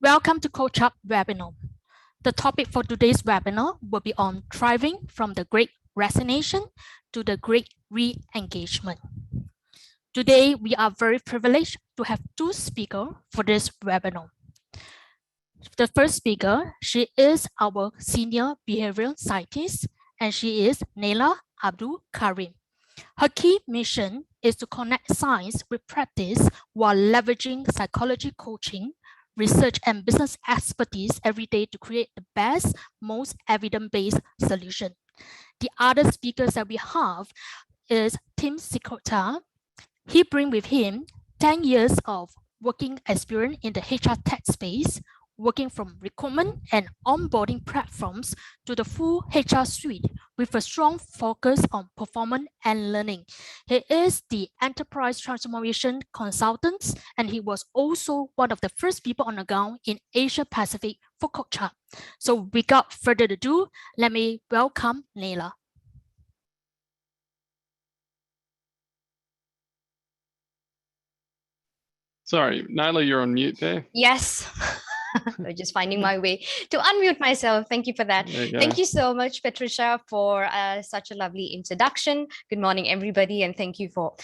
Welcome to Coach Up webinar. The topic for today's webinar will be on thriving from the Great Resignation to the Great Re-engagement. Today, we are very privileged to have two speakers for this webinar. The first speaker, she is our senior behavioral scientist, and she is Naila Abdul Karim. Her key mission is to connect science with practice while leveraging psychology coaching, research, and business expertise every day to create the best, most evidence-based solution. The other speakers that we have is Tim Sikota. He brings with him 10 years of working experience in the HR tech space, working from recruitment and onboarding platforms to the full HR suite with a strong focus on performance and learning. He is the enterprise transformation consultant, and he was also one of the first people on the ground in Asia Pacific for CoachUp. So without further ado, let me welcome Naila. Sorry, Naila, you're on mute there. Yes. I'm just finding my way to unmute myself. Thank you for that. Thank you so much, Patricia, for such a lovely introduction. Good morning, everybody, and thank you for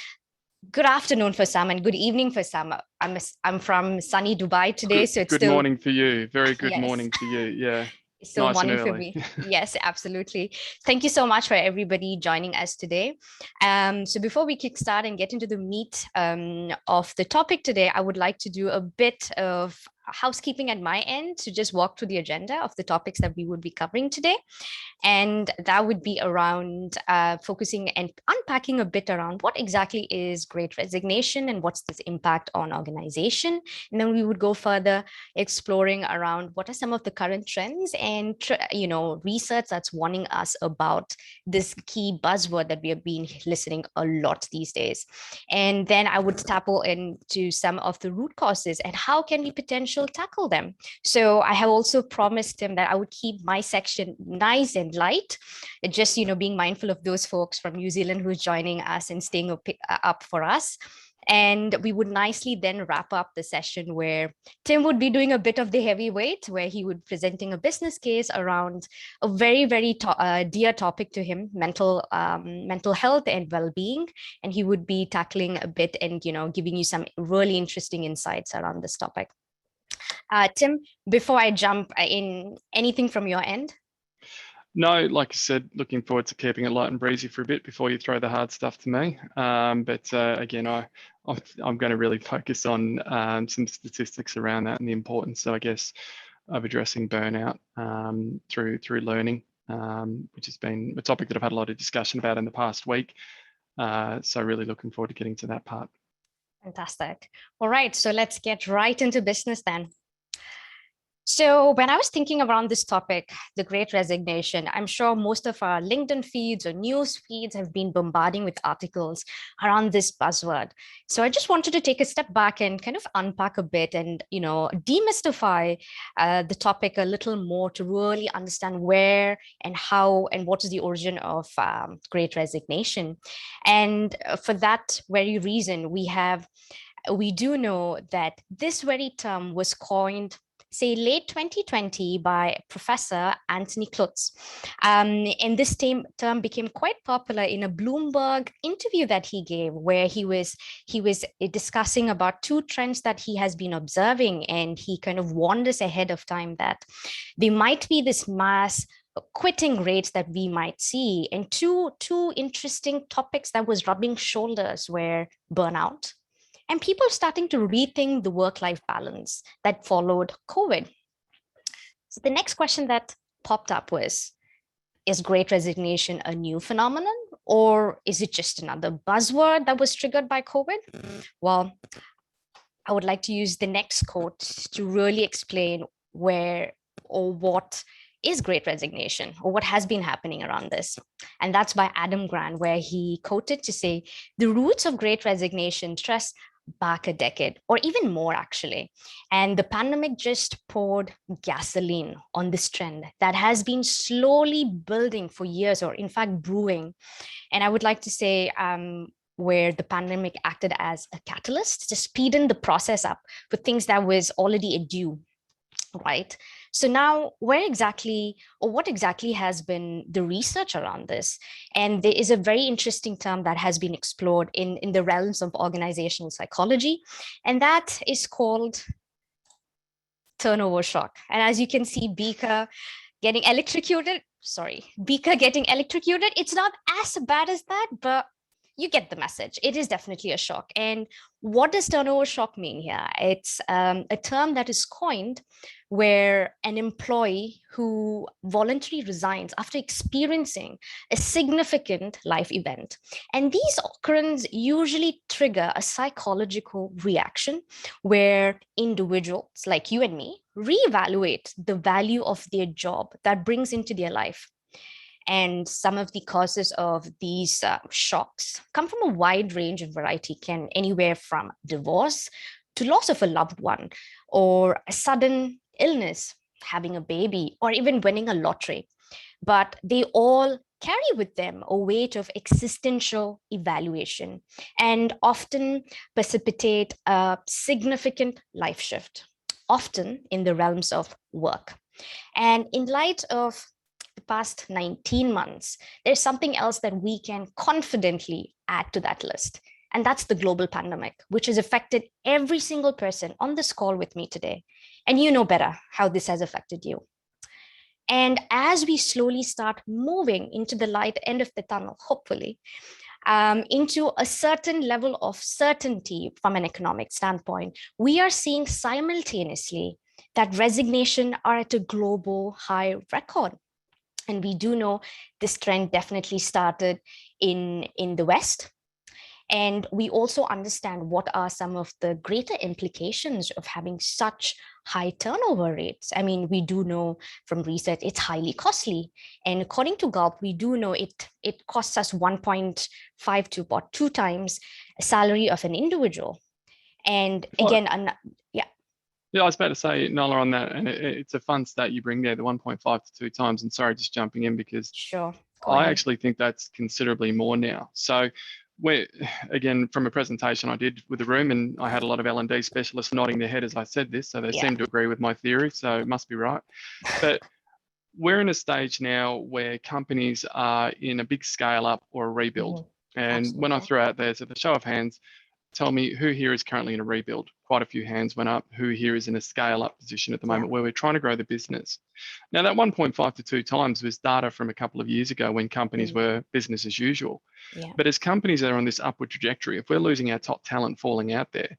good afternoon for some and good evening for some. I'm from sunny Dubai today, so it's good still morning for you. Very good Yes. morning to you. Yeah. It's still Nice and morning for early. me. Yes, absolutely. Thank you so much for everybody joining us today. So before we kickstart and get into the meat of the topic today, I would like to do a bit of housekeeping at my end to just walk through the agenda of the topics that we would be covering today. And that would be around focusing and unpacking a bit around what exactly is Great Resignation and what's this impact on organization. And then we would go further exploring around what are some of the current trends and research that's warning us about this key buzzword that we have been listening a lot these days. And then I would tackle into some of the root causes and how can we potentially tackle them. So I have also promised him that I would keep my section nice and light, just being mindful of those folks from New Zealand who's joining us and staying up for us. And we would nicely then wrap up the session where Tim would be doing a bit of the heavyweight, where he would presenting a business case around a very, very dear topic to him, mental health and well-being. And he would be tackling a bit and giving you some really interesting insights around this topic. Tim, before I jump in, anything from your end? No, like I said, looking forward to keeping it light and breezy for a bit before you throw the hard stuff to me. Again, I'm going to really focus on some statistics around that and the importance, I guess, of addressing burnout through learning, which has been a topic that I've had a lot of discussion about in the past week. So really looking forward to getting to that part. Fantastic. All right, so let's get right into business then. So when I was thinking around this topic, the Great Resignation, I'm sure most of our LinkedIn feeds or news feeds have been bombarding with articles around this buzzword. So I just wanted to take a step back and kind of unpack a bit and, demystify the topic a little more to really understand where and how and what is the origin of Great Resignation. And for that very reason, we do know that this very term was coined say late 2020 by Professor Anthony Klutz. And this term became quite popular in a Bloomberg interview that he gave, where he was discussing about two trends that he has been observing, and he kind of warned us ahead of time that there might be this mass quitting rates that we might see, and two interesting topics that was rubbing shoulders were burnout and people starting to rethink the work-life balance that followed COVID. So the next question that popped up was, is Great Resignation a new phenomenon, or is it just another buzzword that was triggered by COVID? Well, I would like to use the next quote to really explain where or what is Great Resignation, or what has been happening around this. And that's by Adam Grant, where he quoted to say, the roots of Great Resignation trace back a decade or even more, actually. And the pandemic just poured gasoline on this trend that has been slowly building for years, or in fact brewing. And I would like to say where the pandemic acted as a catalyst to speeden the process up for things that was already due. right? So now where exactly, or what exactly has been the research around this? And there is a very interesting term that has been explored in the realms of organizational psychology, and that is called turnover shock. And as you can see, getting electrocuted, it's not as bad as that, but you get the message. It is definitely a shock. And what does turnover shock mean here? It's a term that is coined where an employee who voluntarily resigns after experiencing a significant life event. And these occurrences usually trigger a psychological reaction where individuals like you and me reevaluate the value of their job that brings into their life. And some of the causes of these shocks come from a wide range and variety, can anywhere from divorce to loss of a loved one, or a sudden illness, having a baby, or even winning a lottery. But they all carry with them a weight of existential evaluation and often precipitate a significant life shift, often in the realms of work. And in light of the past 19 months, there's something else that we can confidently add to that list. And that's the global pandemic, which has affected every single person on this call with me today. And you know better how this has affected you. And as we slowly start moving into the light end of the tunnel, hopefully, into a certain level of certainty from an economic standpoint, we are seeing simultaneously that resignation are at a global high record. And we do know this trend definitely started in the West. And we also understand what are some of the greater implications of having such high turnover rates. I mean, we do know from research it's highly costly. And according to Gulp, we do know it costs us 1.5 to about 2 times a salary of an individual. And again, yeah. Yeah, I was about to say, Nola, on that, and it's a fun stat you bring there, the 1.5 to 2 times. And sorry, just jumping in because Sure. I actually think that's considerably more now. So again, from a presentation I did with the room, and I had a lot of L&D specialists nodding their head as I said this, so they seem to agree with my theory, so it must be right. But we're in a stage now where companies are in a big scale up or a rebuild. And Absolutely. when I throw out there, so the show of hands, tell me who here is currently in a rebuild. Quite a few hands went up. Who here is in a scale up position at the moment where we're trying to grow the business? Now that 1.5 to 2 times was data from a couple of years ago when companies were business as usual. But as companies are on this upward trajectory, if we're losing our top talent falling out there,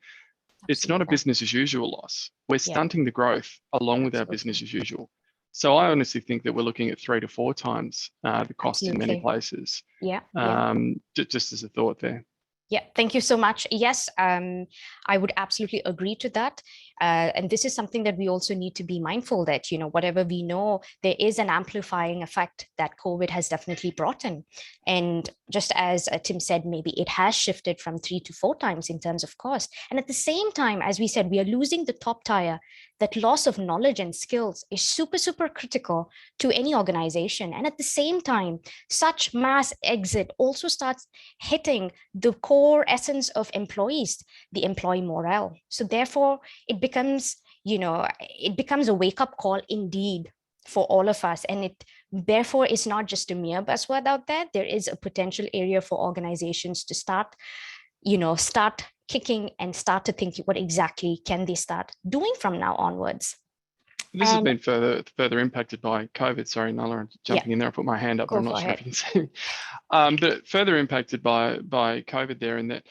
it's not a business as usual loss. We're stunting the growth along with our business as usual. So I honestly think that we're looking at 3 to 4 times the cost in many places. Just as a thought there. Yeah, thank you so much. Yes, I would absolutely agree to that. And this is something that we also need to be mindful that, you know, whatever we know, there is an amplifying effect that COVID has definitely brought in. And just as Tim said, maybe it has shifted from 3 to 4 times in terms of cost. And at the same time, as we said, we are losing the top tier. That loss of knowledge and skills is super, super critical to any organization. And at the same time, such mass exit also starts hitting the core essence of employees, the employee morale. So therefore, it becomes, it becomes a wake-up call indeed for all of us. And it therefore is not just a mere buzzword out there. There is a potential area for organizations to start kicking and start to think what exactly can they start doing from now onwards. This has been further impacted by COVID. Sorry, Nola, I'm jumping in there. I put my hand up, but I'm not sure if you can see. But further impacted by COVID there, in that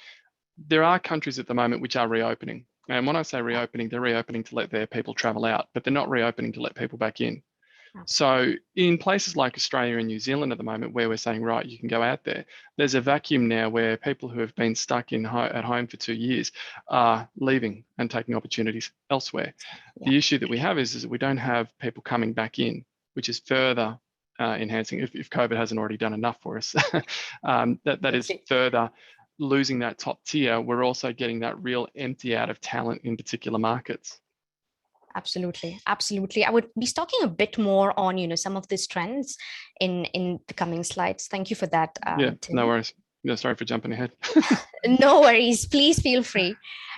there are countries at the moment which are reopening. And when I say reopening, they're reopening to let their people travel out, but they're not reopening to let people back in. So in places like Australia and New Zealand at the moment, where we're saying, right, you can go out there, there's a vacuum now where people who have been stuck at home for 2 years are leaving and taking opportunities elsewhere. The issue that we have is that we don't have people coming back in, which is further enhancing, if COVID hasn't already done enough for us, that is further losing that top tier. We're also getting that real empty out of talent in particular markets. Absolutely. Absolutely. I would be talking a bit more on, some of these trends in the coming slides. Thank you for that. Yeah, Tim. no worries. Yeah, sorry for jumping ahead. No worries, please feel free.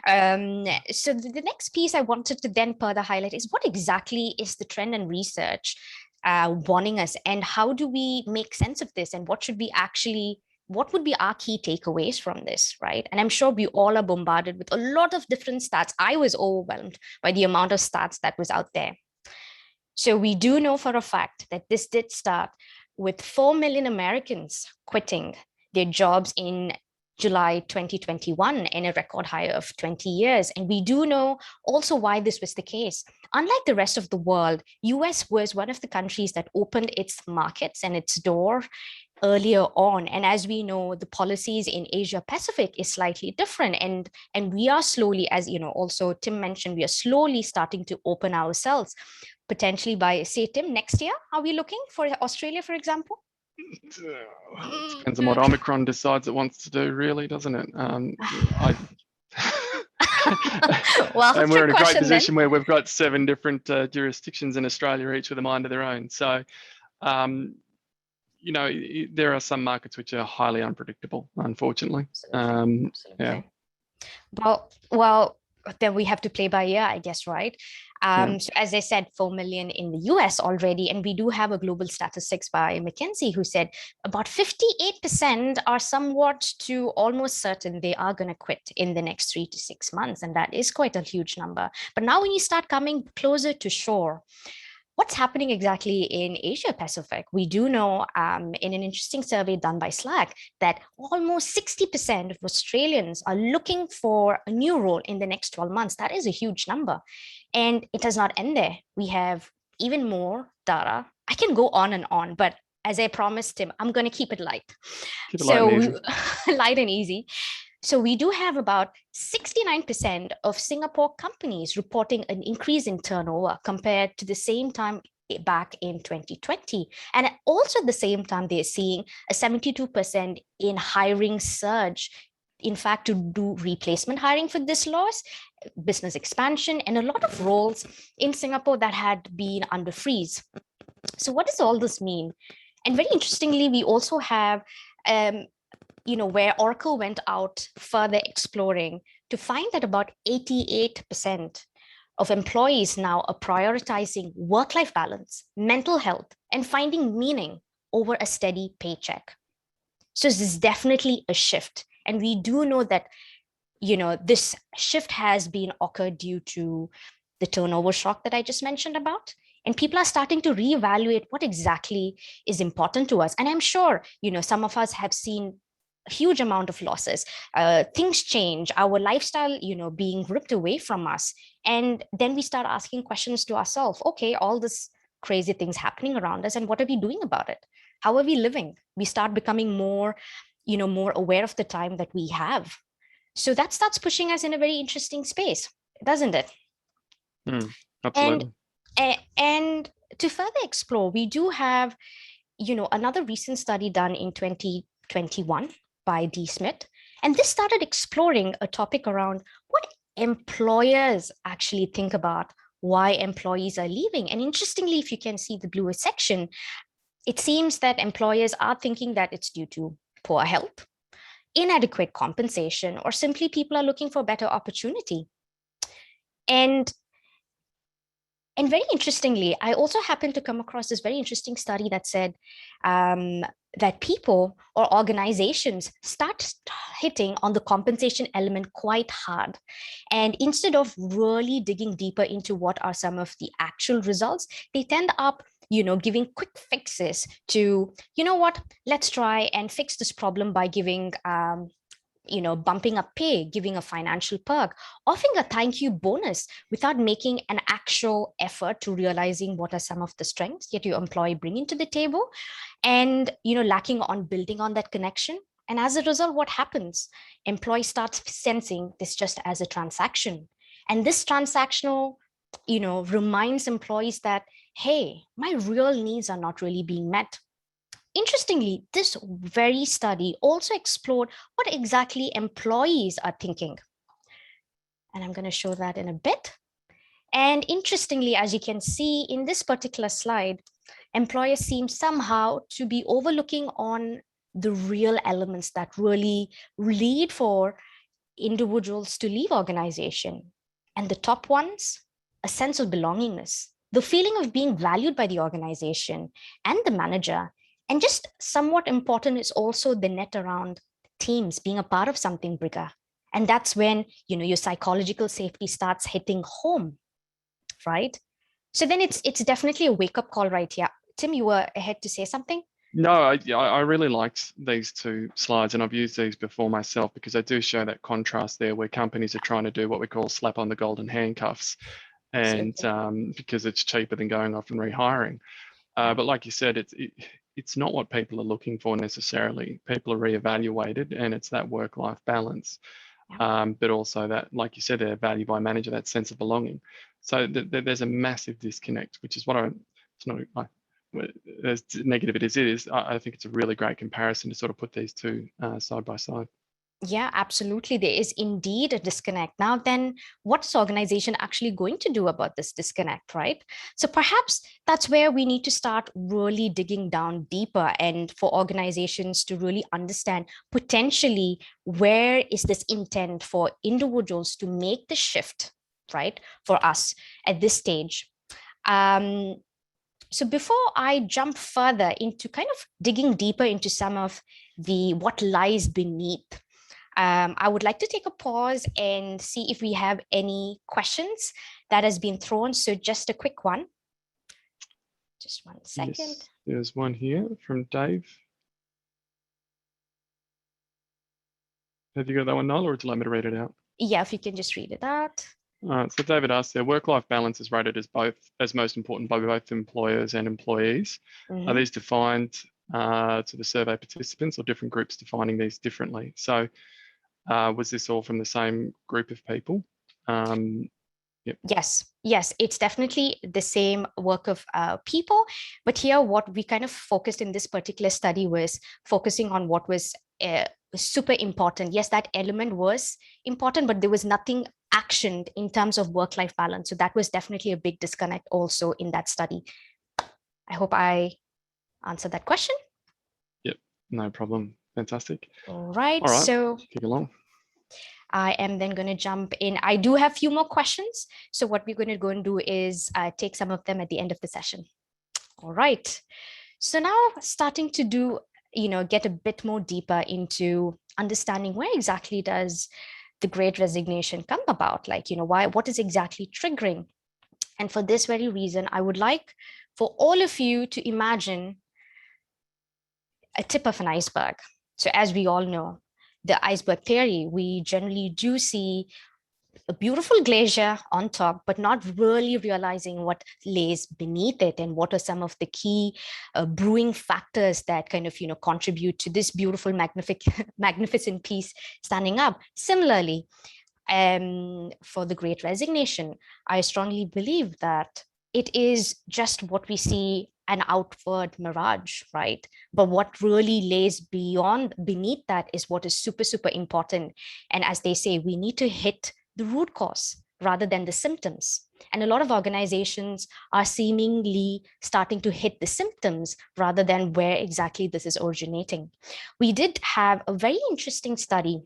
So the next piece I wanted to then further highlight is what exactly is the trend and research warning us, and how do we make sense of this, and what would be our key takeaways from this, right? And I'm sure we all are bombarded with a lot of different stats. I was overwhelmed by the amount of stats that was out there. So we do know for a fact that this did start with 4 million Americans quitting their jobs in July 2021, in a record high of 20 years. And we do know also why this was the case. Unlike the rest of the world, US was one of the countries that opened its markets and its door earlier on. And as we know, the policies in Asia Pacific is slightly different. And we are slowly, as you know, also Tim mentioned, we are slowly starting to open ourselves, potentially by, say, Tim, next year. Are we looking for Australia, for example? It depends on what Omicron decides it wants to do, really, doesn't it? Well, and we're in a great position where we've got 7 different jurisdictions in Australia, each with a mind of their own. So, you know, there are some markets which are highly unpredictable, unfortunately. Absolutely. Yeah. Well, then we have to play by ear, I guess, right? So as I said, 4 million in the US already, and we do have a global statistics by McKinsey who said about 58% are somewhat to almost certain they are going to quit in the next 3 to 6 months, and that is quite a huge number. But now when you start coming closer to shore, what's happening exactly in Asia Pacific? We do know in an interesting survey done by Slack that almost 60% of Australians are looking for a new role in the next 12 months. That is a huge number. And it does not end there. We have even more data. I can go on and on, but as I promised him, I'm going to keep it light. Keep it light and easy. Light and easy. So we do have about 69% of Singapore companies reporting an increase in turnover compared to the same time back in 2020. And also at the same time, they're seeing a 72% in hiring surge. In fact, to do replacement hiring for this loss, business expansion, and a lot of roles in Singapore that had been under freeze. So what does all this mean? And very interestingly, we also have where Oracle went out further exploring to find that about 88% of employees now are prioritizing work-life balance, mental health, and finding meaning over a steady paycheck. So this is definitely a shift. And we do know that, this shift has been occurred due to the turnover shock that I just mentioned about. And people are starting to reevaluate what exactly is important to us. And I'm sure, some of us have seen a huge amount of losses. Things change, our lifestyle, being ripped away from us. And then we start asking questions to ourselves. Okay, all this crazy things happening around us, and what are we doing about it? How are we living? We start becoming more aware of the time that we have. So that starts pushing us in a very interesting space, doesn't it? Absolutely. And to further explore, we do have, another recent study done in 2021 by D. Smith. And this started exploring a topic around what employers actually think about why employees are leaving. And interestingly, if you can see the bluer section, it seems that employers are thinking that it's due to poor health, inadequate compensation, or simply people are looking for better opportunity. And very interestingly, I also happened to come across this very interesting study that said that people or organizations start hitting on the compensation element quite hard. And instead of really digging deeper into what are some of the actual results, they tend up giving quick fixes to, let's try and fix this problem by giving bumping up pay, giving a financial perk, offering a thank you bonus without making an actual effort to realizing what are some of the strengths that your employee bringing to the table, and lacking on building on that connection. And as a result, what happens? Employee starts sensing this just as a transaction. And this transactional, reminds employees that, hey, my real needs are not really being met. Interestingly, this very study also explored what exactly employees are thinking. And I'm going to show that in a bit. And interestingly, as you can see in this particular slide, employers seem somehow to be overlooking on the real elements that really lead for individuals to leave organization. And the top ones, a sense of belongingness, the feeling of being valued by the organization and the manager. And just somewhat important is also the net around teams being a part of something bigger. And that's when, you know, your psychological safety starts hitting home, right? So then it's definitely a wake-up call right here. Tim, you were ahead to say something? No, I really liked these two slides, and I've used these before myself because they do show that contrast there where companies are trying to do what we call slap on the golden handcuffs, and because it's cheaper than going off and rehiring. But like you said, it's not what people are looking for necessarily. People are reevaluated, and it's that work-life balance. But also that, like you said, they're valued by a manager, that sense of belonging. So there's a massive disconnect, which is what it's not as negative it is, I think it's a really great comparison to sort of put these two side by side. Yeah, absolutely. There is indeed a disconnect. Now, then, what is organization actually going to do about this disconnect, right? So perhaps that's where we need to start really digging down deeper, and for organizations to really understand potentially where is this intent for individuals to make the shift, right, for us at this stage. So before I jump further into kind of digging deeper into some of the what lies beneath, I would like to take a pause and see if we have any questions that has been thrown. So just a quick one. Just 1 second. Yes, there's one here from Dave. Have you got that one, Noel, or would you like me to read it out? Yeah, if you can just read it out. All right, so David asked, their work-life balance is rated as most important by both employers and employees. Are these defined to the survey participants, or different groups defining these differently? So was this all from the same group of people? Yep. Yes, it's definitely the same work of people. But here, what we kind of focused in this particular study was focusing on what was super important. Yes, that element was important, but there was nothing actioned in terms of work-life balance. So that was definitely a big disconnect also in that study. I hope I answered that question. Yep, no problem. Fantastic. All right. So kick along. I am then going to jump in. I do have a few more questions. So what we're going to go and do is take some of them at the end of the session. All right. So now starting to do, get a bit more deeper into understanding where exactly does the Great Resignation come about? Like, what is exactly triggering? And for this very reason, I would like for all of you to imagine a tip of an iceberg. So as we all know, the iceberg theory, we generally do see a beautiful glacier on top, but not really realizing what lays beneath it and what are some of the key brewing factors that kind of, contribute to this beautiful, magnificent piece standing up. Similarly, for the Great Resignation, I strongly believe that it is just what we see an outward mirage, right? But what really lays beneath that is what is super, super important. And as they say, we need to hit the root cause rather than the symptoms. And a lot of organizations are seemingly starting to hit the symptoms rather than where exactly this is originating. We did have a very interesting study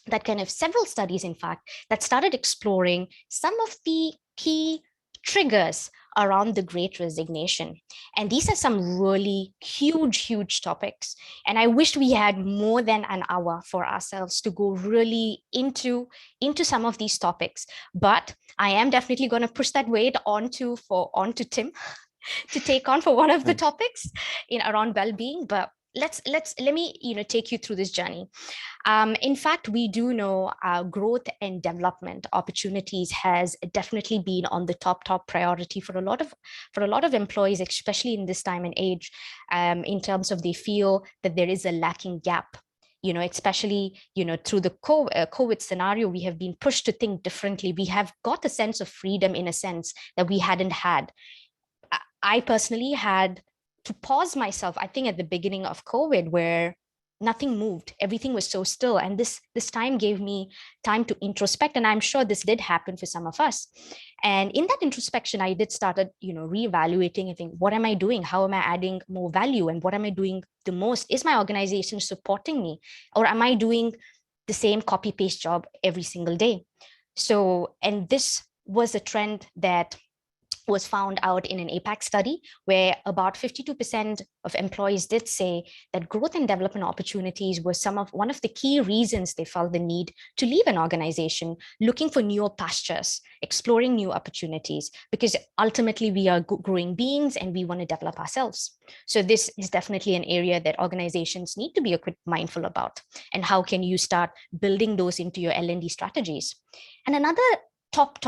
that kind of several studies, in fact, that started exploring some of the key triggers around the Great Resignation. And these are some really huge topics. And I wish we had more than an hour for ourselves to go really into some of these topics. But I am definitely going to push that weight onto Tim to take on for one of the topics around well-being. But let me take you through this journey. In fact, we do know growth and development opportunities has definitely been on the top priority for a lot of employees, especially in this time and age, in terms of they feel that there is a lacking gap. Especially, through the COVID scenario, we have been pushed to think differently. We have got a sense of freedom in a sense that we hadn't had. I personally had to pause myself, I think at the beginning of COVID, where nothing moved. Everything was so still. And this time gave me time to introspect. And I'm sure this did happen for some of us. And in that introspection, I did started, reevaluating and think, what am I doing? How am I adding more value? And what am I doing the most? Is my organization supporting me? Or am I doing the same copy paste job every single day? So, and this was a trend that was found out in an APAC study where about 52% of employees did say that growth and development opportunities were one of the key reasons they felt the need to leave an organization, looking for newer pastures, exploring new opportunities, because ultimately we are growing beings and we want to develop ourselves. So this is definitely an area that organizations need to be a bit mindful about. And how can you start building those into your L&D strategies? And another top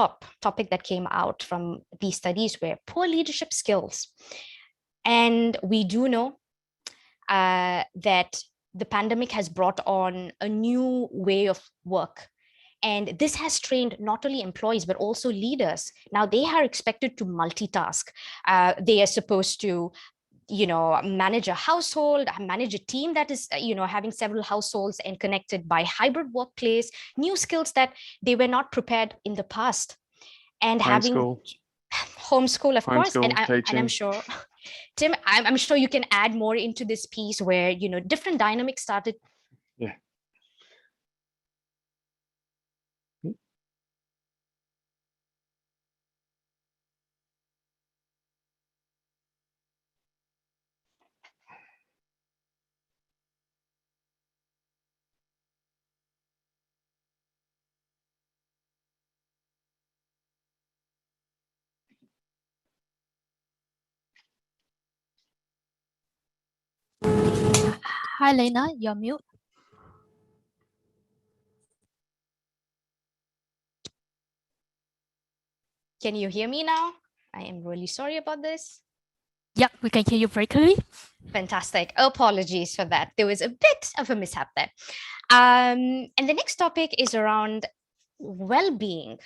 topic that came out from these studies were poor leadership skills. And we do know that the pandemic has brought on a new way of work. And this has trained not only employees, but also leaders. Now they are expected to multitask. They are supposed to manage a household, manage a team that is, having several households and connected by hybrid workplace, new skills that they were not prepared in the past. And having homeschool, of course. And I'm sure, Tim, I'm sure you can add more into this piece where, different dynamics started. Yeah. Hi, Lena, you're mute. Can you hear me now? I am really sorry about this. Yeah, we can hear you very clearly. Fantastic. Apologies for that. There was a bit of a mishap there. And the next topic is around well-being.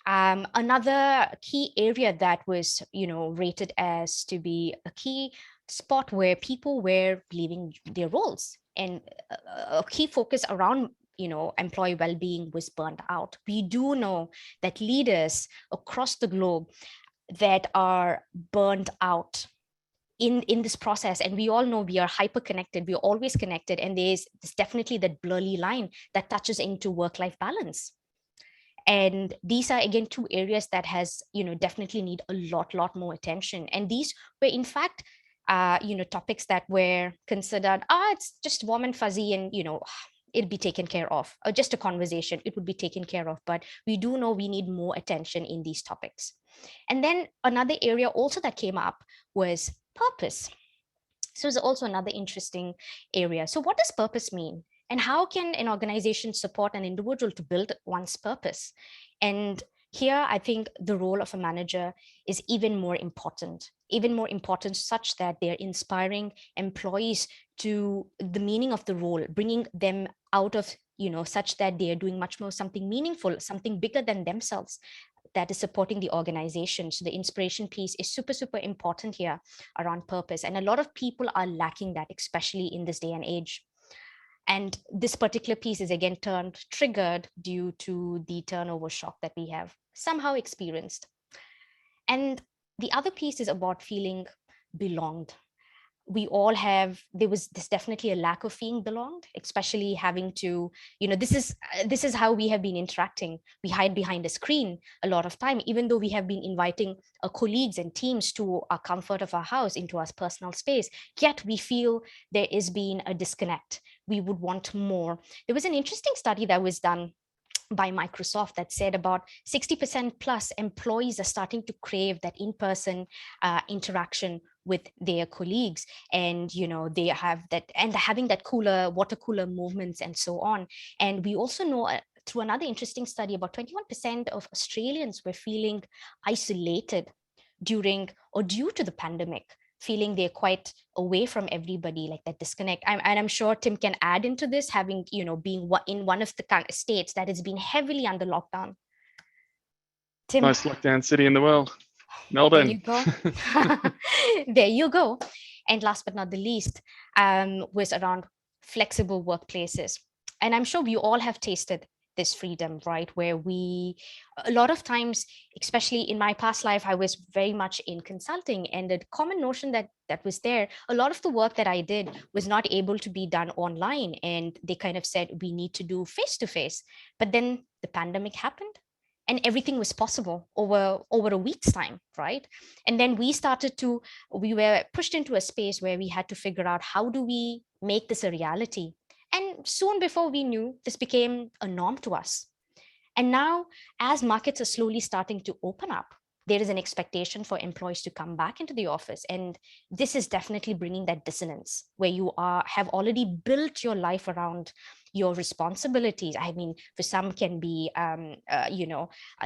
Another key area that was, rated as to be a key spot where people were leaving their roles, and a key focus around employee well-being was burnt out. We do know that leaders across the globe that are burnt out in this process, and we all know we are hyper connected, we're always connected, and there's definitely that blurry line that touches into work-life balance. And these are again two areas that has definitely need a lot more attention. And these were in fact topics that were considered it's just warm and fuzzy, and it'd be taken care of, or just a conversation, it would be taken care of. But we do know we need more attention in these topics. And then another area also that came up was purpose. So it's also another interesting area. So what does purpose mean? And how can an organization support an individual to build one's purpose? And here, I think the role of a manager is even more important such that they're inspiring employees to the meaning of the role, bringing them out of, such that they are doing much more something meaningful, something bigger than themselves, that is supporting the organization. So the inspiration piece is super important here around purpose. And a lot of people are lacking that, especially in this day and age. And this particular piece is again triggered due to the turnover shock that we have somehow experienced. And the other piece is about feeling belonged. We all have, there's definitely a lack of feeling belonged, especially having to, this is how we have been interacting. We hide behind a screen a lot of time, even though we have been inviting our colleagues and teams to our comfort of our house, into our personal space, yet we feel there is being a disconnect. We would want more. There was an interesting study that was done by Microsoft that said about 60% plus employees are starting to crave that in-person interaction with their colleagues, and they have that, and having that water cooler movements and so on. And we also know through another interesting study, about 21% of Australians were feeling isolated during or due to the pandemic, feeling they're quite away from everybody, like that disconnect. And I'm sure Tim can add into this, having, being in one of the states that has been heavily under lockdown. Tim. Most lockdown city in the world, Melbourne. There you go. There you go. And last but not the least, was around flexible workplaces. And I'm sure we all have tasted this freedom, right? Where a lot of times, especially in my past life, I was very much in consulting, and the common notion that was there, a lot of the work that I did was not able to be done online. And they kind of said, we need to do face to face. But then the pandemic happened, and everything was possible over a week's time, right? And then we were pushed into a space where we had to figure out, how do we make this a reality? And soon before we knew, this became a norm to us. And now, as markets are slowly starting to open up, there is an expectation for employees to come back into the office. And this is definitely bringing that dissonance where have already built your life around your responsibilities. I mean, for some can be, a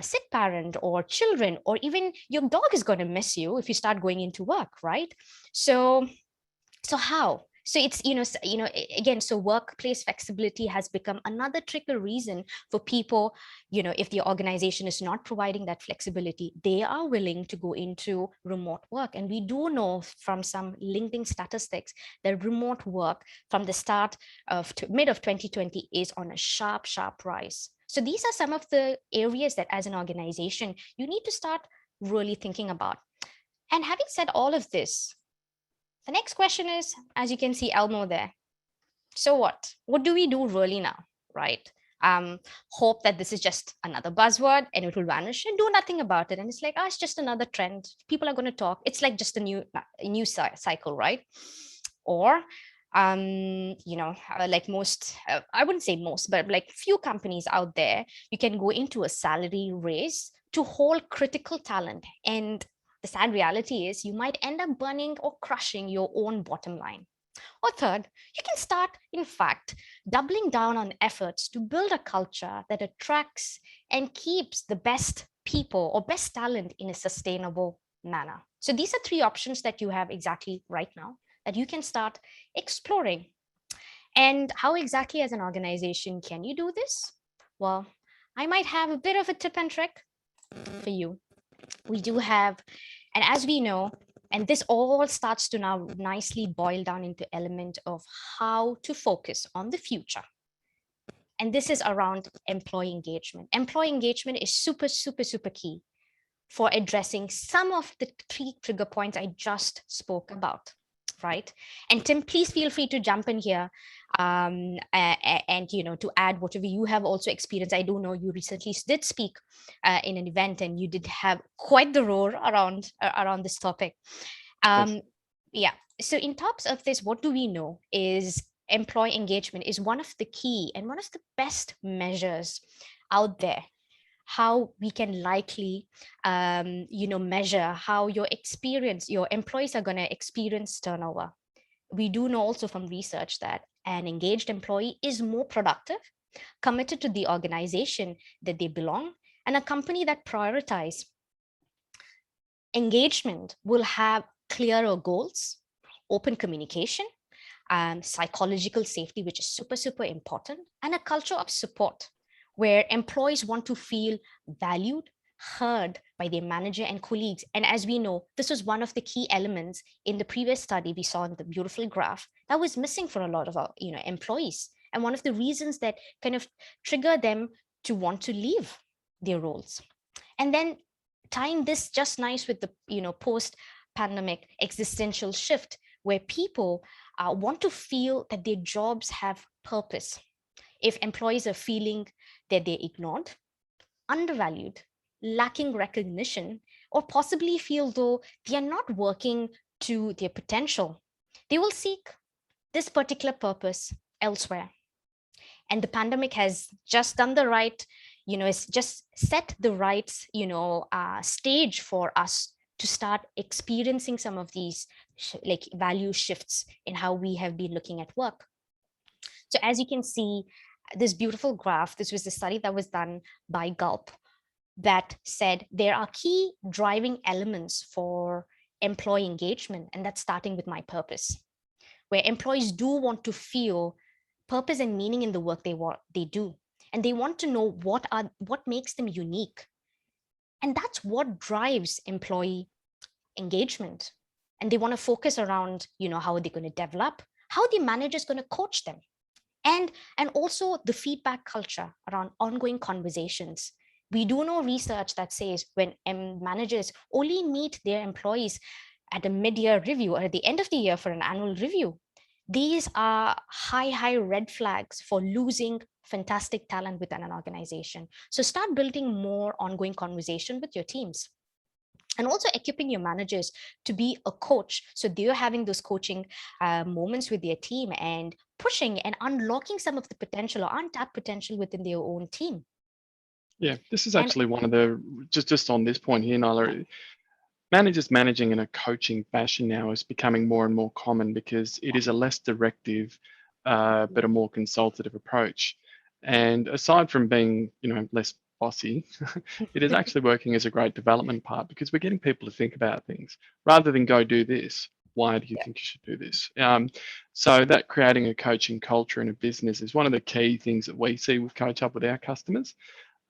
sick parent or children, or even your dog is going to miss you if you start going into work, right? So how? So it's, again, so workplace flexibility has become another trigger reason for people, if the organization is not providing that flexibility, they are willing to go into remote work. And we do know from some LinkedIn statistics that remote work from the start of mid of 2020 is on a sharp, sharp rise. So these are some of the areas that as an organization, you need to start really thinking about. And having said all of this, the next question is, as you can see Elmo there. So what? What do we do really now, right? Hope that this is just another buzzword and it will vanish and do nothing about it. And it's like, it's just another trend. People are going to talk. It's like just a new cycle, right? Or, like most, I wouldn't say most, but like few companies out there, you can go into a salary raise to hold critical talent. And the sad reality is you might end up burning or crushing your own bottom line. Or third, you can start, in fact, doubling down on efforts to build a culture that attracts and keeps the best people or best talent in a sustainable manner. So these are three options that you have exactly right now that you can start exploring. And how exactly as an organization can you do this? Well, I might have a bit of a tip and trick for you. We do have, and as we know, and this all starts to now nicely boil down into element of how to focus on the future. And this is around employee engagement. Employee engagement is super, super, super key for addressing some of the three trigger points I just spoke about, right? And Tim, please feel free to jump in here and to add whatever you have also experienced. I do know you recently did speak in an event, and you did have quite the roar around this topic. Yes. Yeah. So in terms of this, what do we know is employee engagement is one of the key and one of the best measures out there, how we can likely measure how your employees are going to experience turnover. We do know also from research that an engaged employee is more productive, committed to the organization that they belong, and a company that prioritize engagement will have clearer goals, open communication, psychological safety, which is super, super important, and a culture of support where employees want to feel valued, heard by their manager and colleagues. And as we know, this was one of the key elements in the previous study we saw in the beautiful graph that was missing for a lot of our employees. And one of the reasons that kind of trigger them to want to leave their roles. And then tying this just nice with the post pandemic existential shift where people want to feel that their jobs have purpose. If employees are feeling that they're ignored, undervalued, lacking recognition, or possibly feel though they are not working to their potential, they will seek this particular purpose elsewhere. And the pandemic has just done the right, it's just set the right, stage for us to start experiencing some of these like value shifts in how we have been looking at work. So as you can see, this beautiful graph, this was the study that was done by Gulp that said there are key driving elements for employee engagement, and that's starting with my purpose, where employees do want to feel purpose and meaning in the work they do, and they want to know what makes them unique, and that's what drives employee engagement. And they want to focus around how are they going to develop, how the manager is going to coach them. And also the feedback culture around ongoing conversations. We do know research that says when managers only meet their employees at a mid-year review or at the end of the year for an annual review, these are high red flags for losing fantastic talent within an organization. So start building more ongoing conversation with your teams. And also equipping your managers to be a coach. So they're having those coaching moments with their team and pushing and unlocking some of the potential or untapped potential within their own team. Yeah, this is And actually one of the, just on this point here, Nyla, managers managing in a coaching fashion now is becoming more and more common because it is a less directive, but a more consultative approach. And aside from being, less bossy, it is actually working as a great development part because we're getting people to think about things rather than go do this. Why do you think you should do this? So that creating a coaching culture in a business is one of the key things that we see with Coach Up with our customers.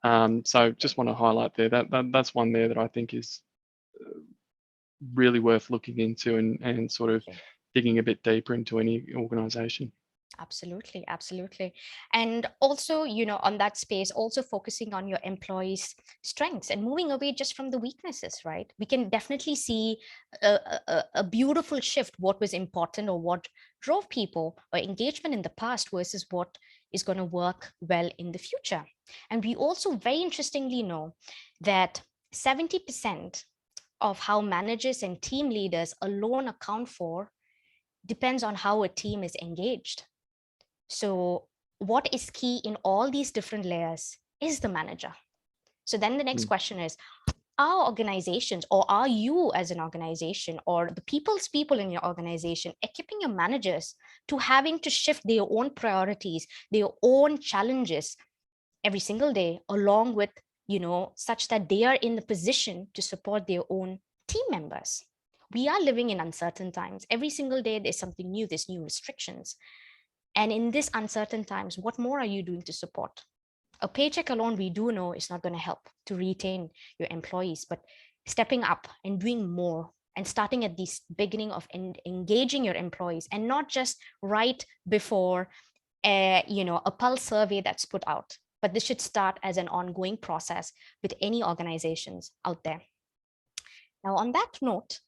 So just want to highlight there that's one there that I think is really worth looking into and sort of digging a bit deeper into any organization. Absolutely, absolutely. And also, on that space, also focusing on your employees' strengths and moving away just from the weaknesses, right? We can definitely see a beautiful shift, what was important or what drove people or engagement in the past versus what is going to work well in the future. And we also very interestingly know that 70% of how managers and team leaders alone account for depends on how a team is engaged. So what is key in all these different layers is the manager. So then the next question is, are organizations, or are you as an organization, or the people's people in your organization equipping your managers to having to shift their own priorities, their own challenges every single day, along with, such that they are in the position to support their own team members? We are living in uncertain times. Every single day there's something new, there's new restrictions. And in this uncertain times, what more are you doing to support? A paycheck alone, we do know, is not going to help to retain your employees, but stepping up and doing more and starting at this beginning of engaging your employees, and not just right before a pulse survey that's put out, but this should start as an ongoing process with any organizations out there. Now, on that note,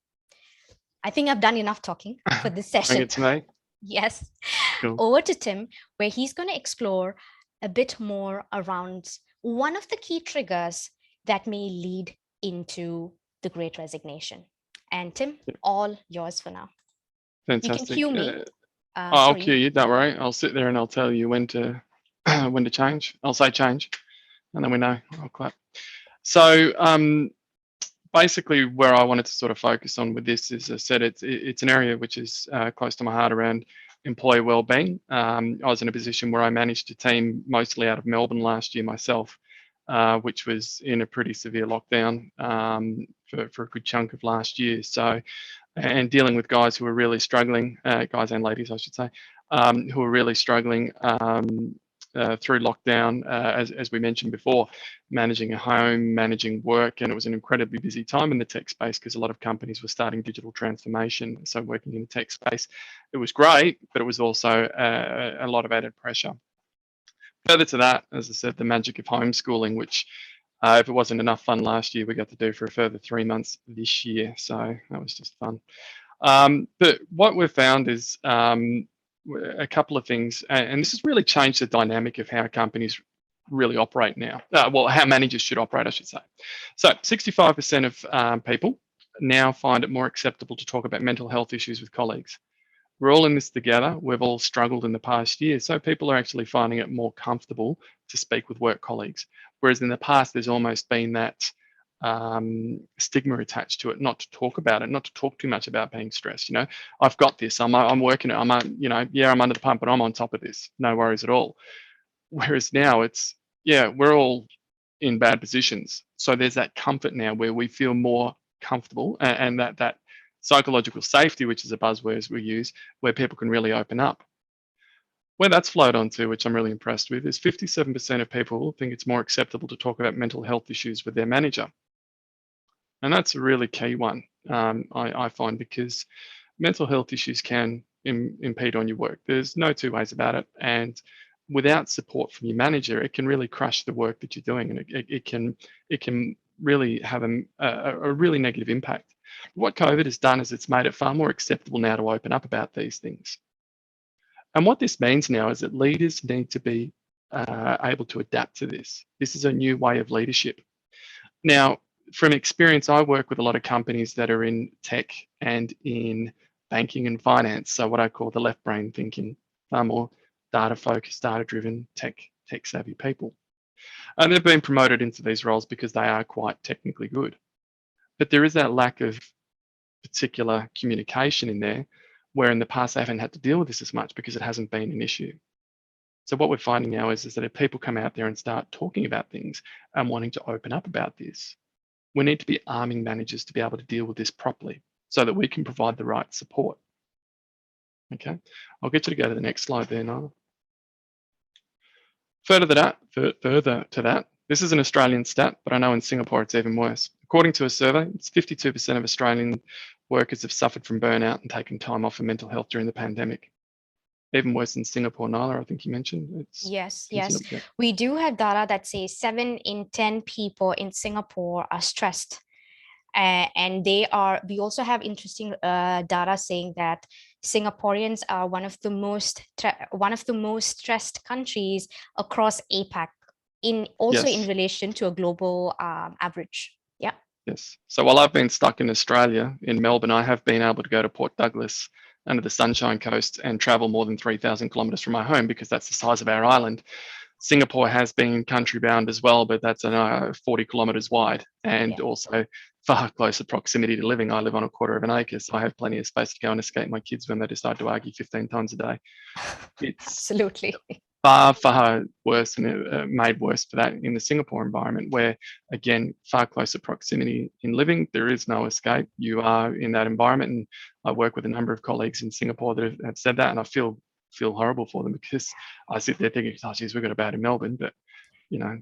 I think I've done enough talking for this session. Bring it to me. Yes. Cool. Over to Tim, where he's going to explore a bit more around one of the key triggers that may lead into the Great Resignation. And Tim, all yours for now. Fantastic. You can cue me. I'll cue you, don't worry. I'll sit there and I'll tell you when to when to change. I'll say change, and then we know. I'll clap. So basically where I wanted to sort of focus on with this is, as I said, it's an area which is close to my heart around employee wellbeing. I was in a position where I managed a team mostly out of Melbourne last year myself, which was in a pretty severe lockdown for a good chunk of last year. So, and dealing with guys who were really struggling, guys and ladies, I should say, who were really struggling through lockdown, as we mentioned before, managing a home, managing work, and it was an incredibly busy time in the tech space because a lot of companies were starting digital transformation. So working in the tech space, it was great, but it was also a lot of added pressure. Further to that, as I said, the magic of homeschooling, which if it wasn't enough fun last year, we got to do for a further 3 months this year. So that was just fun. But what we've found is a couple of things, and this has really changed the dynamic of how companies really operate now. Well, how managers should operate, I should say. So 65% of people now find it more acceptable to talk about mental health issues with colleagues. We're all in this together. We've all struggled in the past year. So people are actually finding it more comfortable to speak with work colleagues. Whereas in the past, there's almost been that stigma attached to it, not to talk about it, not to talk too much about being stressed. I've got this. I'm working it. I'm under the pump, but I'm on top of this. No worries at all. Whereas now it's, we're all in bad positions. So there's that comfort now where we feel more comfortable, and that psychological safety, which is a buzzword we use, where people can really open up. Where that's flowed onto, which I'm really impressed with, is 57% of people think it's more acceptable to talk about mental health issues with their manager. And that's a really key one, I find, because mental health issues can impede on your work. There's no two ways about it. And without support from your manager, it can really crush the work that you're doing, and it can really have a really negative impact. What COVID has done is it's made it far more acceptable now to open up about these things. And what this means now is that leaders need to be able to adapt to this. This is a new way of leadership. Now, from experience, I work with a lot of companies that are in tech and in banking and finance. So what I call the left brain thinking, far more data focused, data driven, tech savvy people. And they've been promoted into these roles because they are quite technically good. But there is that lack of particular communication in there, where in the past they haven't had to deal with this as much because it hasn't been an issue. So what we're finding now is that if people come out there and start talking about things and wanting to open up about this, we need to be arming managers to be able to deal with this properly so that we can provide the right support. Okay, I'll get you to go to the next slide there, Nala. Further to that, this is an Australian stat, but I know in Singapore it's even worse. According to a survey, it's 52% of Australian workers have suffered from burnout and taken time off for mental health during the pandemic. Even worse than Singapore, Nala, I think you mentioned. Yes. Yeah. We do have data that says 7 in 10 people in Singapore are stressed. And we also have interesting data saying that Singaporeans are one of the most stressed countries across APAC, in relation to a global average. Yeah. Yes. So while I've been stuck in Australia, in Melbourne, I have been able to go to Port Douglas under the Sunshine Coast and travel more than 3,000 kilometres from my home because that's the size of our island. Singapore has been country bound as well, but that's 40 kilometres wide, and also far closer proximity to living. I live on a quarter of an acre, so I have plenty of space to go and escape my kids when they decide to argue 15 times a day. It's absolutely far worse, and made worse for that in the Singapore environment, where again, far closer proximity in living. There is no escape. You are in that environment, and I work with a number of colleagues in Singapore that have said that, and I feel horrible for them because I sit there thinking, oh, geez, we've got it bad in Melbourne, but you know,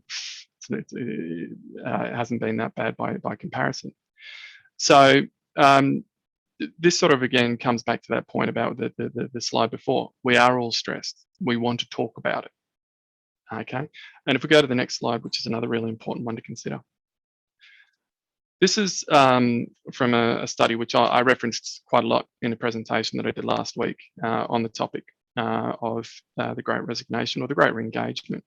it hasn't been that bad by comparison. So this sort of again comes back to that point about the slide before. We are all stressed. We want to talk about it. Okay, and if we go to the next slide, which is another really important one to consider. This is from a study which I referenced quite a lot in a presentation that I did last week on the topic of the Great Resignation or the Great Re-engagement.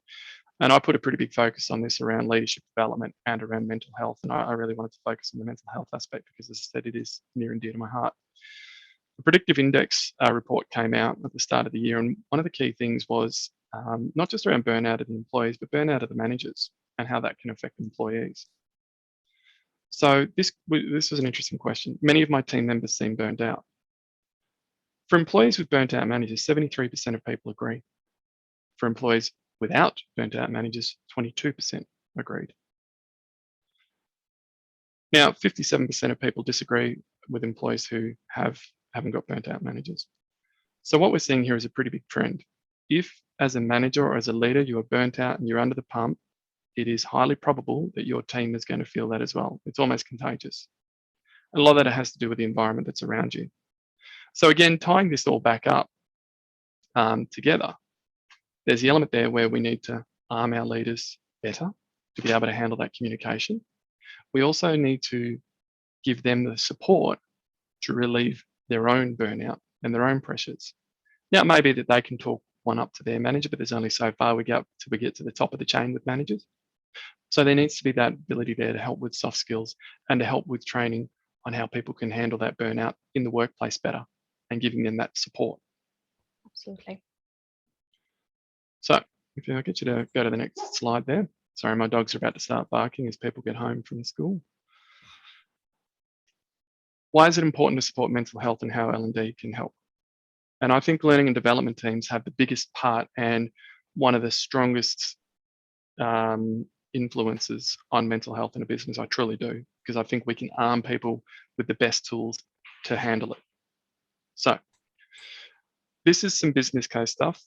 And I put a pretty big focus on this around leadership development and around mental health. And I really wanted to focus on the mental health aspect because, as I said, it is near and dear to my heart. The Predictive Index report came out at the start of the year. And one of the key things was not just around burnout of the employees, but burnout of the managers and how that can affect employees. So this was an interesting question. Many of my team members seem burnt out. For employees with burnt out managers, 73% of people agree. For employees without burnt out managers, 22% agreed. Now, 57% of people disagree with employees who haven't got burnt out managers. So what we're seeing here is a pretty big trend. If as a manager or as a leader, you are burnt out and you're under the pump, it is highly probable that your team is going to feel that as well. It's almost contagious. And a lot of that has to do with the environment that's around you. So again, tying this all back up together, there's the element there where we need to arm our leaders better to be able to handle that communication. We also need to give them the support to relieve their own burnout and their own pressures. Now, it may be that they can talk one up to their manager, but there's only so far we get till we get to the top of the chain with managers. So there needs to be that ability there to help with soft skills and to help with training on how people can handle that burnout in the workplace better and giving them that support. Absolutely. So if I get you to go to the next slide there. Sorry, my dogs are about to start barking as people get home from school. Why is it important to support mental health and how L&D can help? And I think learning and development teams have the biggest part and one of the strongest influences on mental health in a business. I truly do, because I think we can arm people with the best tools to handle it. So this is some business case stuff.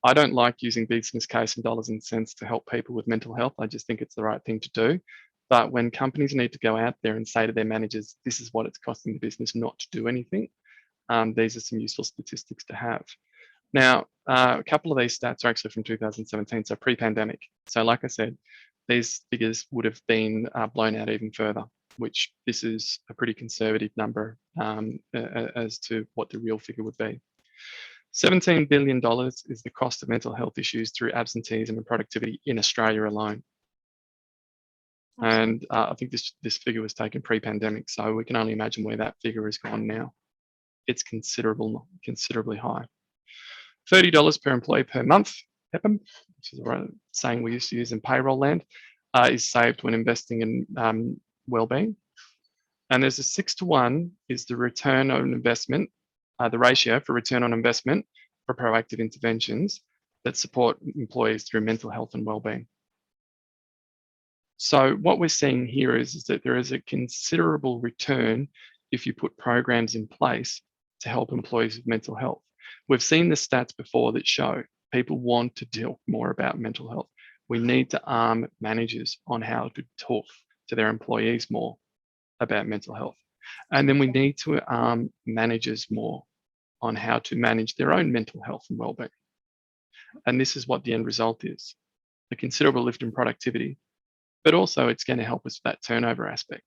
I don't like using business case and dollars and cents to help people with mental health. I just think it's the right thing to do. But when companies need to go out there and say to their managers, this is what it's costing the business not to do anything, these are some useful statistics to have. Now, a couple of these stats are actually from 2017, so pre-pandemic. So like I said, these figures would have been blown out even further, which this is a pretty conservative number as to what the real figure would be. $17 billion is the cost of mental health issues through absenteeism and productivity in Australia alone. And I think this figure was taken pre-pandemic, so we can only imagine where that figure has gone now. It's considerably high. $30 per employee per month, PEPM, which is a saying we used to use in payroll land, is saved when investing in wellbeing. And there's a 6-to-1 is the return on investment, the ratio for return on investment for proactive interventions that support employees through mental health and wellbeing. So what we're seeing here is that there is a considerable return if you put programs in place to help employees with mental health. We've seen the stats before that show people want to deal more about mental health. We need to arm managers on how to talk to their employees more about mental health. And then we need to arm managers more on how to manage their own mental health and wellbeing. And this is what the end result is, a considerable lift in productivity, but also it's going to help us with that turnover aspect.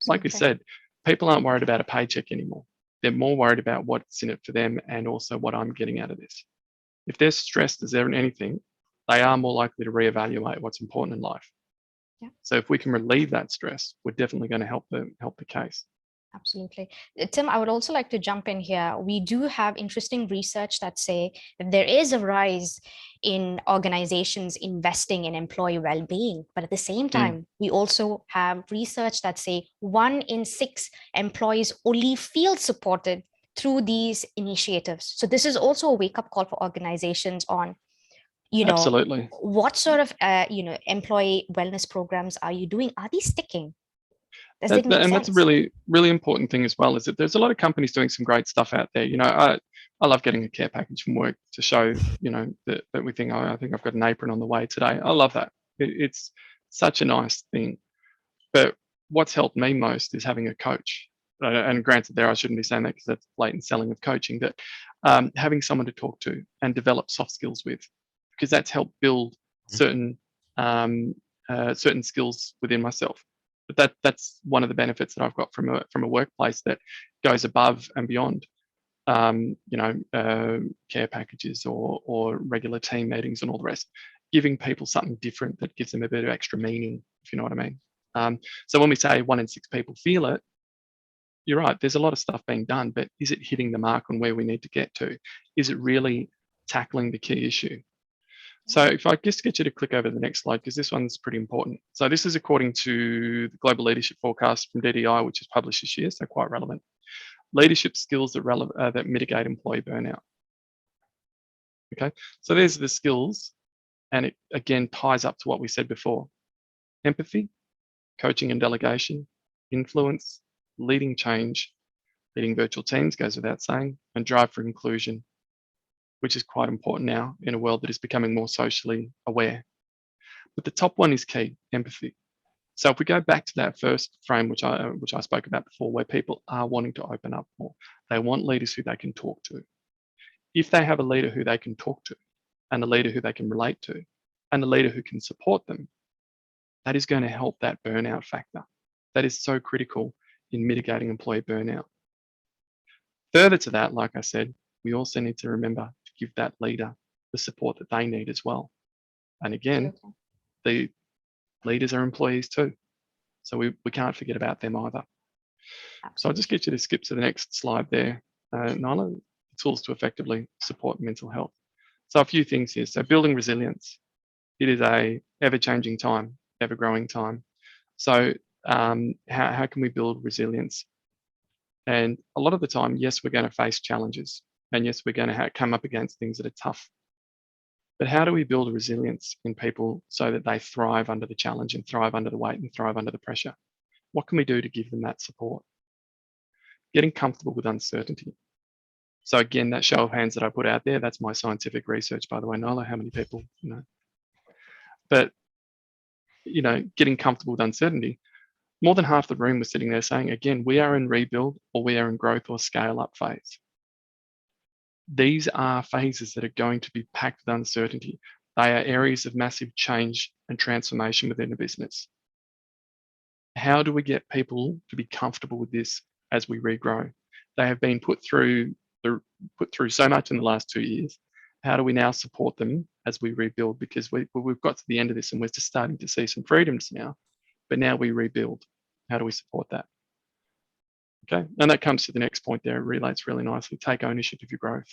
Like we said, people aren't worried about a paycheck anymore. They're more worried about what's in it for them and also what I'm getting out of this. If they're stressed as anything, they are more likely to reevaluate what's important in life. Yeah. So if we can relieve that stress, we're definitely going to help the case. Absolutely. Tim, I would also like to jump in here. We do have interesting research that say that there is a rise in organizations investing in employee well-being. But at the same time, we also have research that say 1 in 6 employees only feel supported through these initiatives. So this is also a wake-up call for organizations on, Absolutely. what sort of, employee wellness programs are you doing? Are these sticking? That's a really, really important thing as well, is that there's a lot of companies doing some great stuff out there. I love getting a care package from work to show, that we think, I think I've got an apron on the way today. I love that. It's such a nice thing. But what's helped me most is having a coach. And granted there, I shouldn't be saying that because that's blatant selling of coaching, but having someone to talk to and develop soft skills with, because that's helped build certain skills within myself. But that's one of the benefits that I've got from a workplace that goes above and beyond, care packages or regular team meetings and all the rest, giving people something different that gives them a bit of extra meaning, if you know what I mean. So when we say 1 in 6 people feel it, you're right, there's a lot of stuff being done, but is it hitting the mark on where we need to get to? Is it really tackling the key issue? So if I just get you to click over the next slide, because this one's pretty important. So this is according to the Global Leadership Forecast from DDI, which is published this year, so quite relevant. Leadership skills that mitigate employee burnout. Okay, so there's the skills, and it again ties up to what we said before. Empathy, coaching and delegation, influence, leading change, leading virtual teams goes without saying, and drive for inclusion, which is quite important now in a world that is becoming more socially aware. But the top one is key, empathy. So if we go back to that first frame, which I spoke about before, where people are wanting to open up more, they want leaders who they can talk to. If they have a leader who they can talk to, and a leader who they can relate to, and a leader who can support them, that is going to help that burnout factor. That is so critical in mitigating employee burnout. Further to that, like I said, we also need to remember to give that leader the support that they need as well. And again, the leaders are employees too. So we can't forget about them either. Absolutely. So I'll just get you to skip to the next slide there, Nyla, tools to effectively support mental health. So a few things here. So building resilience. It is a ever-changing time, ever-growing time. So how can we build resilience? And a lot of the time, yes, we're going to face challenges. And yes, we're going to come up against things that are tough. But how do we build resilience in people so that they thrive under the challenge and thrive under the weight and thrive under the pressure? What can we do to give them that support? Getting comfortable with uncertainty. So again, that show of hands that I put out there, that's my scientific research, by the way, Nyla, how many people, But, getting comfortable with uncertainty. More than half the room was sitting there saying, again, we are in rebuild or we are in growth or scale up phase. These are phases that are going to be packed with uncertainty. They are areas of massive change and transformation within a business. How do we get people to be comfortable with this as we regrow? They have been put through so much in the last 2 years. How do we now support them as we rebuild? Because we've got to the end of this and we're just starting to see some freedoms now, but now we rebuild. How do we support that? Okay, and that comes to the next point there. It relates really nicely. Take ownership of your growth.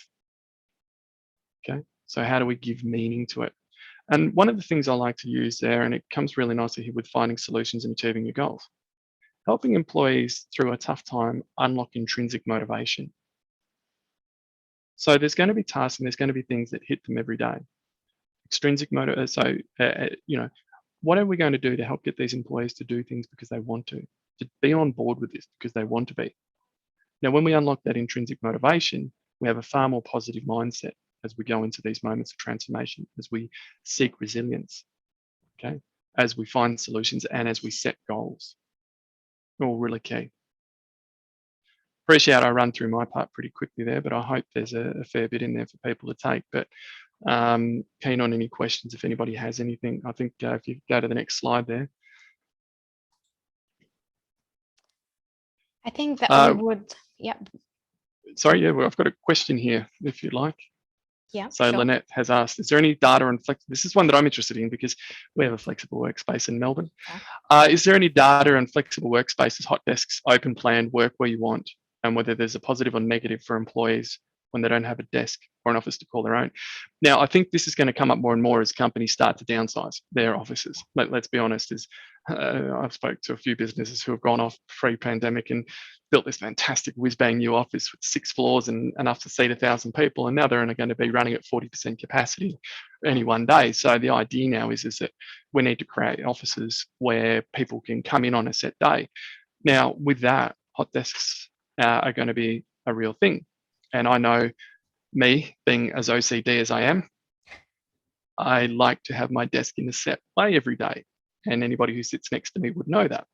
Okay, so how do we give meaning to it? And one of the things I like to use there, and it comes really nicely here with finding solutions and achieving your goals, helping employees through a tough time unlock intrinsic motivation. So there's going to be tasks and there's going to be things that hit them every day. Extrinsic motivation. So, what are we going to do to help get these employees to do things because they want to be on board with this because they want to be? Now, when we unlock that intrinsic motivation, we have a far more positive mindset as we go into these moments of transformation, as we seek resilience, okay, as we find solutions and as we set goals. All really key. Appreciate I run through my part pretty quickly there, but I hope there's a fair bit in there for people to take. But keen on any questions if anybody has anything. I think if you go to the next slide there. I think that we would, yeah. Sorry, yeah, well, I've got a question here if you'd like. Yeah, so sure. Lynette has asked, is there any data on this is one that I'm interested in because we have a flexible workspace in Melbourne. Yeah. Is there any data on flexible workspaces, hot desks, open plan, work where you want, and whether there's a positive or negative for employees when they don't have a desk or an office to call their own? Now, I think this is going to come up more and more as companies start to downsize their offices. Let's be honest, I've spoke to a few businesses who have gone off pre-pandemic and built this fantastic whiz-bang new office with 6 floors and enough to seat 1,000 people, and now they're only going to be running at 40% capacity any one day. So the idea now is that we need to create offices where people can come in on a set day. Now, with that, hot desks are going to be a real thing. And I know me, being as OCD as I am, I like to have my desk in a set way every day. And anybody who sits next to me would know that.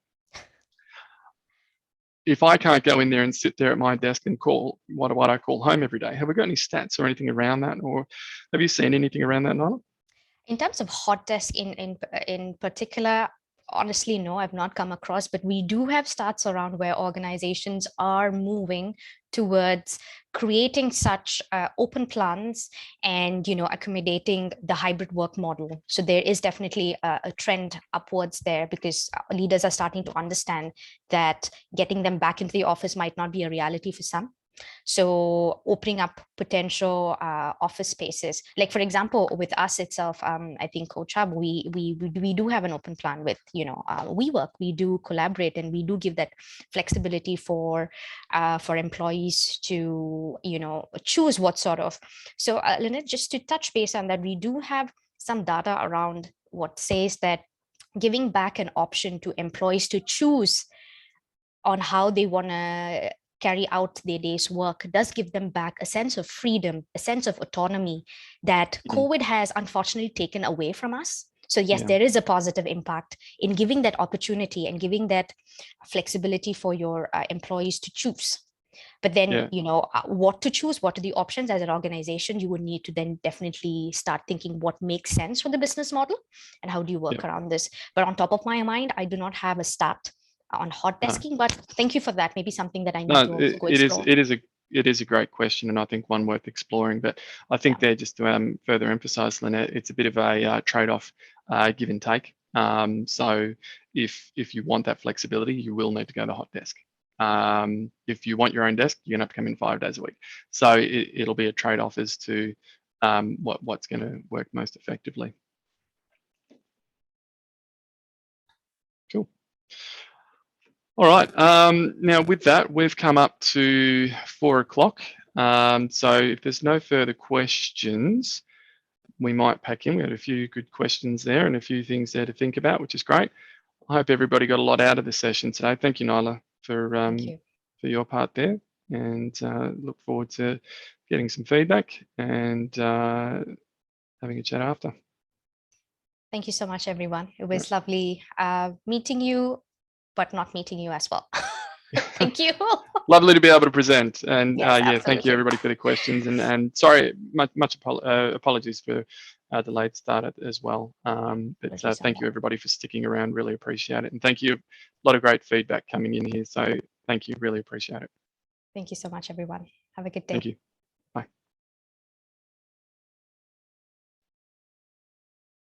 If I can't go in there and sit there at my desk and call what I call home every day, have we got any stats or anything around that? Or have you seen anything around that, Nala? In terms of hot desk in particular, honestly, no, I've not come across, but we do have stats around where organizations are moving towards creating such open plans and, accommodating the hybrid work model. So there is definitely a trend upwards there because leaders are starting to understand that getting them back into the office might not be a reality for some. So opening up potential office spaces, like for example, with us itself, I think Coach Hub, we do have an open plan with we work, we do collaborate, and we do give that flexibility for employees to choose what sort of. So Lynette, just to touch base on that, we do have some data around what says that giving back an option to employees to choose on how they want to carry out their day's work does give them back a sense of freedom, a sense of autonomy that COVID has unfortunately taken away from us. So yes, there is a positive impact in giving that opportunity and giving that flexibility for your employees to choose. But then, what to choose, what are the options as an organization, you would need to then definitely start thinking what makes sense for the business model and how do you work around this. But on top of my mind, I do not have a stat on hot desking, but thank you for that. Maybe something that I need to also go explore. It is a great question, and I think one worth exploring. But I think there, just to further emphasise, Lynette, it's a bit of a trade-off, give and take. So if you want that flexibility, you will need to go to hot desk. If you want your own desk, you're gonna have to come in 5 days a week. So it'll be a trade-off as to what's going to work most effectively. Cool. All right. Now with that, we've come up to 4 o'clock. So if there's no further questions, we might pack in. We had a few good questions there and a few things there to think about, which is great. I hope everybody got a lot out of the session today. Thank you, Nyla, for your part there, and look forward to getting some feedback and having a chat after. Thank you so much, everyone. It was lovely meeting you. but not meeting you as well. Thank you. Lovely to be able to present. And Yes, yeah, thank you absolutely. everybody for the questions. And sorry, much apologies for the late start as well. But Apologies on thank you that. everybody for sticking around. Really appreciate it. And thank you. A lot of great feedback coming in here. So thank you. Really appreciate it. Thank you so much, everyone. Have a good day. Thank you.